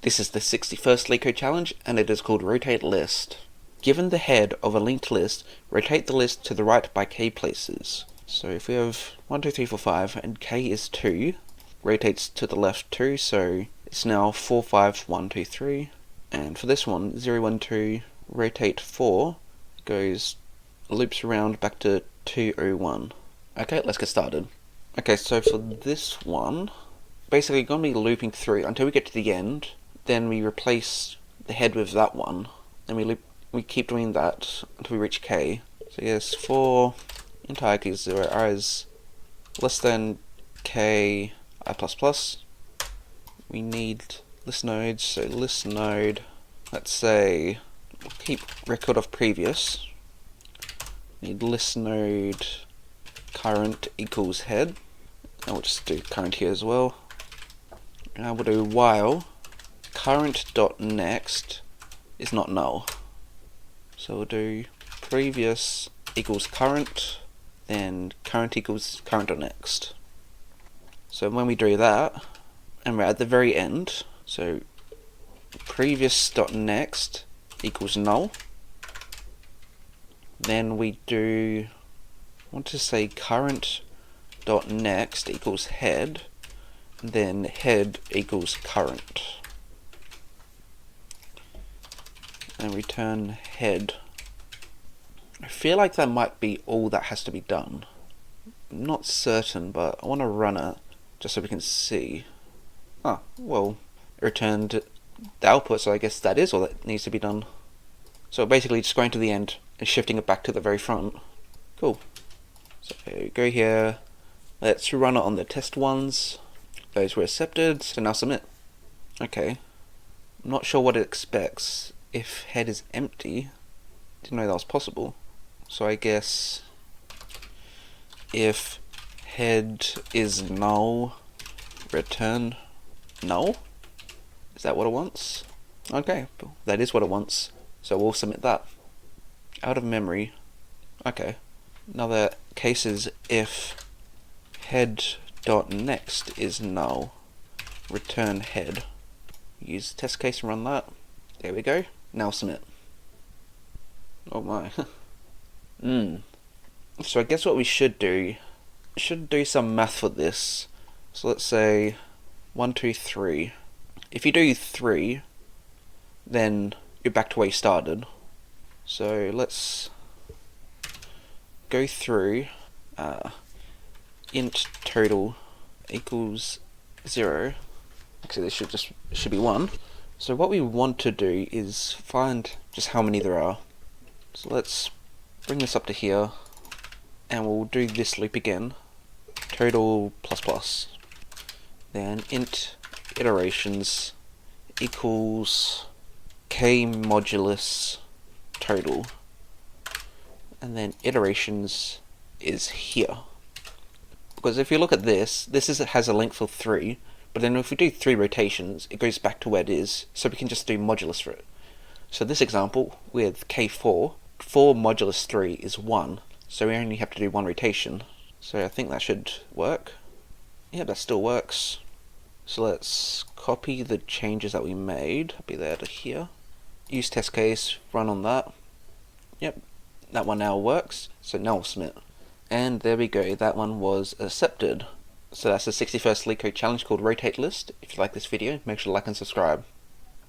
This is the 61st LeetCode challenge, and it is called Rotate List. Given the head of a linked list, rotate the list to the right by k places. So if we have 1, 2, 3, 4, 5, and k is 2, rotates to the left 2, so it's now 4, 5, 1, 2, 3. And for this one, 0, 1, 2, rotate 4, loops around back to 2, 0, 1. Okay, let's get started. Okay, so for this one, basically going to be looping through until we get to the end, then we replace the head with that one, then we keep doing that until we reach k. So yes, for int I equals 0, I is less than k I plus plus. We need list nodes, so list node, let's say, we'll keep record of previous. Need list node current equals head, and we'll just do current here as well. Now we'll do while current.next is not null. So we'll do previous equals current, then current equals current.next. So when we do that, and we're at the very end, so previous.next equals null, then we do, I want to say current.next equals head, then head equals current, and return head. I feel like that might be all that has to be done. I'm not certain, but I want to run it just so we can see. Ah, well, it returned the output, so I guess that is all that needs to be done. So basically just going to the end and shifting it back to the very front. Cool. So go here, let's run it on the test ones. Those were accepted, so now submit. Okay, I'm not sure what it expects if head is empty. Didn't know that was possible. So I guess if head is null, return null? Is that what it wants? Okay, that is what it wants, so we'll submit that. Out of memory. Okay, another case is if head.next is null, return head. Use test case and run that. There we go. Now submit. Oh my. So I guess what we should do some math for this. So let's say 1, 2, 3. If you do 3, then you're back to where you started. So let's go through int total equals 0. Actually, this should be 1. So what we want to do is find just how many there are. So let's bring this up to here, and we'll do this loop again. Total plus plus. Then int iterations equals k modulus total. And then iterations is here. Because if you look at this has a length of 3, but then if we do 3 rotations, it goes back to where it is, so we can just do modulus for it. So this example with k4, 4 modulus 3 is 1, so we only have to do 1 rotation. So I think that should work. Yeah, that still works. So let's copy the changes that we made, copy that to here. Use test case, run on that. Yep, that one now works, so now we'll submit. And there we go, that one was accepted. So that's the 61st LeetCode challenge called Rotate List. If you like this video, make sure to like and subscribe.